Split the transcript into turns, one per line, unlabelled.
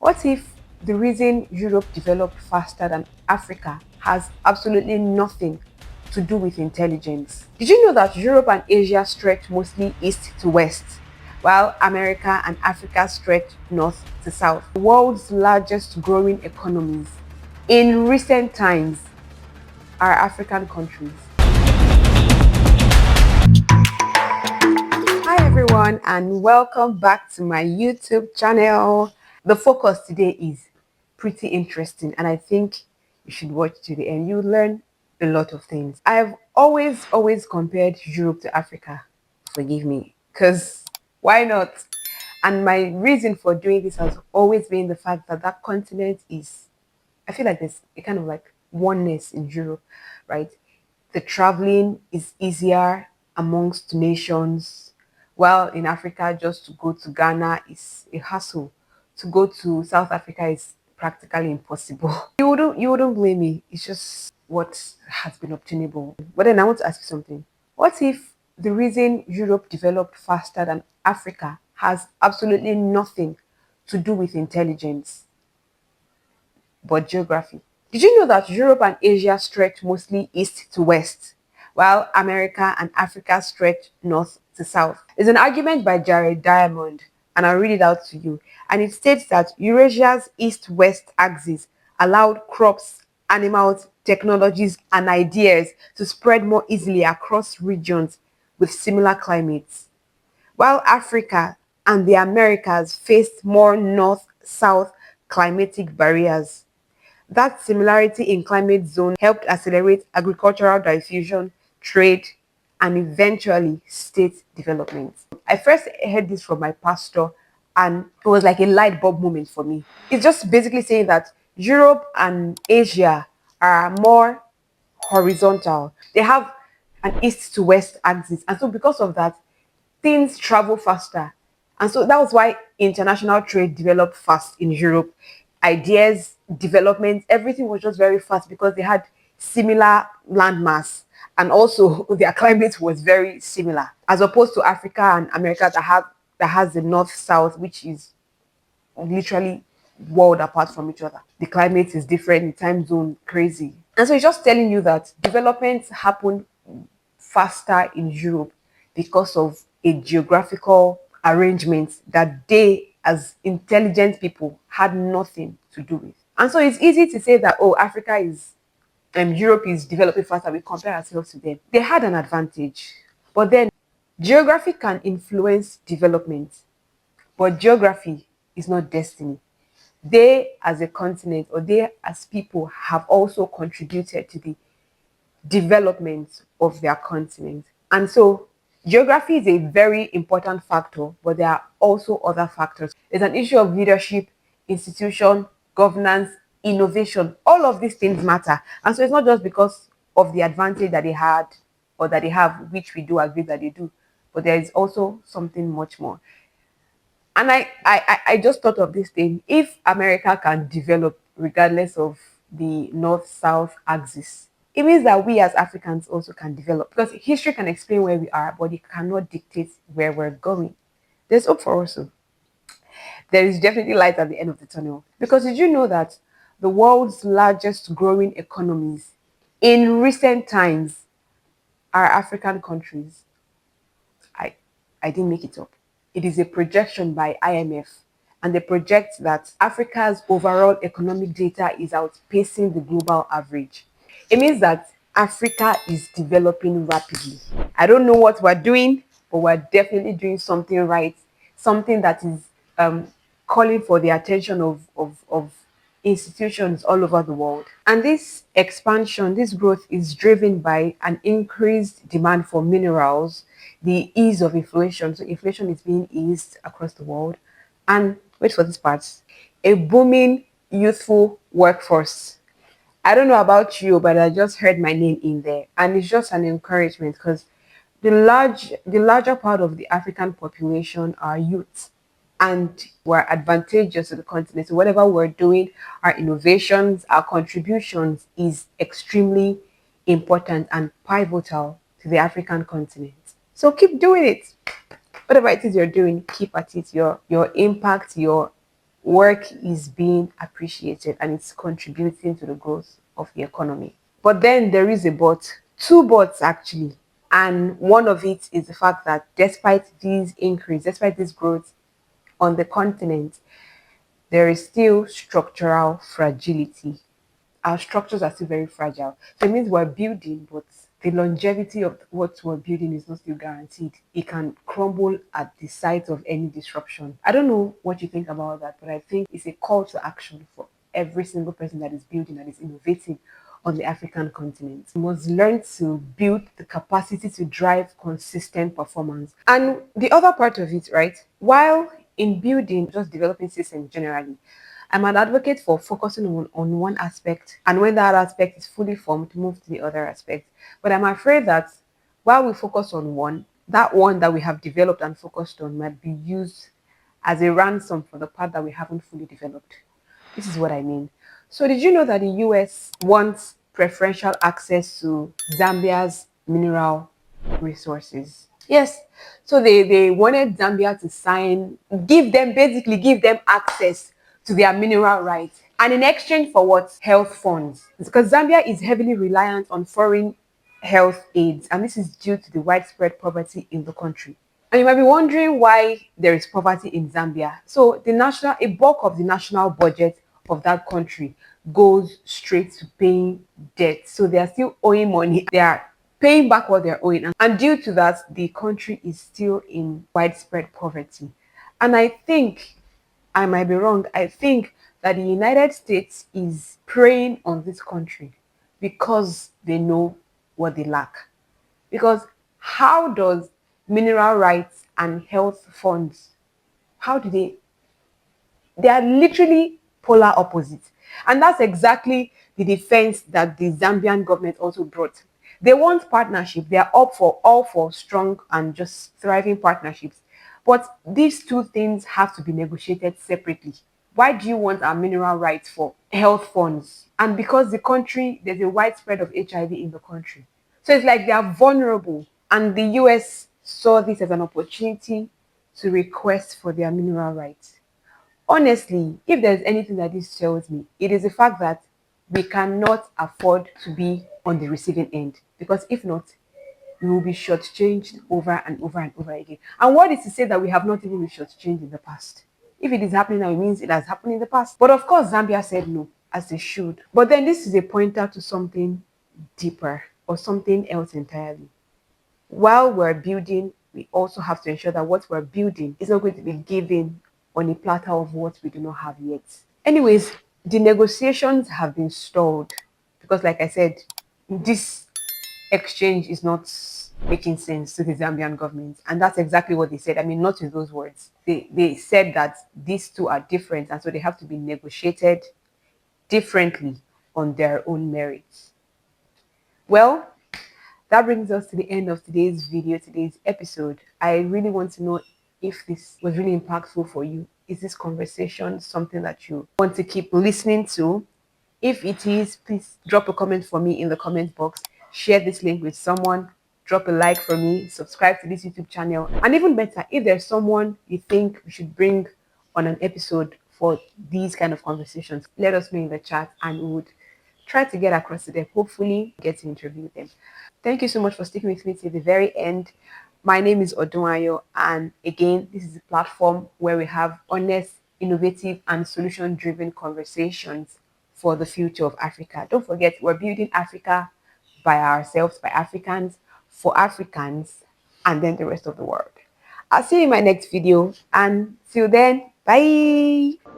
What if the reason Europe developed faster than Africa has absolutely nothing to do with intelligence? Did you know that Europe and Asia stretch mostly east to west, while America and Africa stretch north to south? The world's largest growing economies in recent times are African countries. Hi everyone, and welcome back to my YouTube channel. The focus today is pretty interesting, and I think you should watch to the end. You'll learn a lot of things. I've always compared Europe to Africa. Forgive me, because why not? And my reason for doing this has always been the fact that that continent is, I feel like there's a kind of like oneness in Europe, right? The traveling is easier amongst nations, while in Africa, just to go to Ghana is a hassle. To go to South Africa is practically impossible. You wouldn't blame me. It's just what has been obtainable. But then I want to ask you something. What if the reason Europe developed faster than Africa has absolutely nothing to do with intelligence, but geography? Did you know that Europe and Asia stretch mostly east to west, while America and Africa stretch north to south? There's an argument by Jared Diamond, and I'll read it out to you. And it states that Eurasia's east-west axis allowed crops, animals, technologies, and ideas to spread more easily across regions with similar climates, while Africa and the Americas faced more north-south climatic barriers. That similarity in climate zone helped accelerate agricultural diffusion, trade, and eventually state development. I first heard this from my pastor, and it was like a light bulb moment for me. It's just basically saying that Europe and Asia are more horizontal. They have an east to west axis. And so because of that, things travel faster. And so that was why international trade developed fast in Europe. Ideas, development, everything was just very fast because they had similar landmass. And also their climate was very similar, as opposed to Africa and America that has the north south, which is literally world apart from each other. The climate is different, the time zone crazy. And so it's just telling you that developments happen faster in Europe because of a geographical arrangement that they, as intelligent people, had nothing to do with. And so it's easy to say that, oh, Africa is Europe is developing faster. We compare ourselves to them. They had an advantage, but then geography can influence development, but geography is not destiny. They, as a continent, or they, as people, have also contributed to the development of their continent. And so geography is a very important factor, but there are also other factors. There's an issue of leadership, institution, governance, innovation. All of these things matter. And so it's not just because of the advantage that they had or that they have, which we do agree that they do, but there is also something much more. And I just thought of this thing. If America can develop regardless of the north-south axis, it means that we as Africans also can develop, because history can explain where we are, but it cannot dictate where we're going. There's hope for us. There is definitely light at the end of the tunnel. Because did you know that the world's largest growing economies in recent times are African countries? I I didn't make it up. It is a projection by IMF, and they project that Africa's overall economic data is outpacing the global average. It means that Africa is developing rapidly. I don't know what we're doing, but we're definitely doing something right, something that is calling for the attention of institutions all over the world. And this expansion, this growth is driven by an increased demand for minerals, the ease of inflation. So inflation is being eased across the world. And wait for this part, a booming youthful workforce. I don't know about you, but I just heard my name in there. And it's just an encouragement because the larger part of the African population are youth, and we're advantageous to the continent. So whatever we're doing, our innovations, our contributions is extremely important and pivotal to the African continent. So keep doing it. Whatever it is you're doing, keep at it. Your impact, your work is being appreciated and it's contributing to the growth of the economy. But then there is a but, two buts actually. And one of it is the fact that despite this increase, despite this growth on the continent, there is still structural fragility. Our structures are still very fragile. So it means we're building, but the longevity of what we're building is not still guaranteed. It can crumble at the sight of any disruption. I don't know what you think about that, but I think it's a call to action for every single person that is building and is innovating on the African continent. We must learn to build the capacity to drive consistent performance. And the other part of it, right? While in building, just developing systems generally, I'm an advocate for focusing on one aspect, and when that aspect is fully formed, move to the other aspect. But I'm afraid that while we focus on one, that one that we have developed and focused on might be used as a ransom for the part that we haven't fully developed. This is what I mean. So, did you know that the US wants preferential access to Zambia's mineral resources? Yes. So they wanted Zambia to sign, basically give them access to their mineral rights. And in exchange for what? Health funds. Because Zambia is heavily reliant on foreign health aids, and this is due to the widespread poverty in the country. And you might be wondering why there is poverty in Zambia. So a bulk of the national budget of that country goes straight to paying debt. So they are still owing money. They are paying back what they're owing. And due to that, the country is still in widespread poverty. And I think, I might be wrong, I think that the United States is preying on this country because they know what they lack. Because how does mineral rights and health funds, how do they are literally polar opposites. And that's exactly the defense that the Zambian government also brought. They want partnership. They are up for all for strong and just thriving partnerships. But these two things have to be negotiated separately. Why do you want our mineral rights for health funds? And because there's a widespread of HIV in the country. So it's like they are vulnerable. And the US saw this as an opportunity to request for their mineral rights. Honestly, if there's anything that this tells me, it is the fact that we cannot afford to be on the receiving end. Because if not, we will be shortchanged over and over and over again. And what is to say that we have not even been shortchanged in the past? If it is happening now, it means it has happened in the past. But of course, Zambia said no, as they should. But then this is a pointer to something deeper or something else entirely. While we're building, we also have to ensure that what we're building is not going to be given on a platter of what we do not have yet. Anyways, the negotiations have been stalled because, like I said, this exchange is not making sense to the Zambian government. And that's exactly what they said. I mean, not in those words. They said that these two are different and so they have to be negotiated differently on their own merits. Well, that brings us to the end of today's video, today's episode. I really want to know if this was really impactful for you. Is this conversation something that you want to keep listening to? If it is, please drop a comment for me in the comment box. Share this link with someone. Drop a like for me. Subscribe to this YouTube channel. And even better, if there's someone you think we should bring on an episode for these kind of conversations, let us know in the chat and we would try to get across to them. Hopefully, get to interview them. Thank you so much for sticking with me to the very end. My name is Odunayo, and again, this is a platform where we have honest, innovative, and solution-driven conversations for the future of Africa. Don't forget, we're building Africa by ourselves, by Africans, for Africans, and then the rest of the world. I'll see you in my next video, and till then, bye.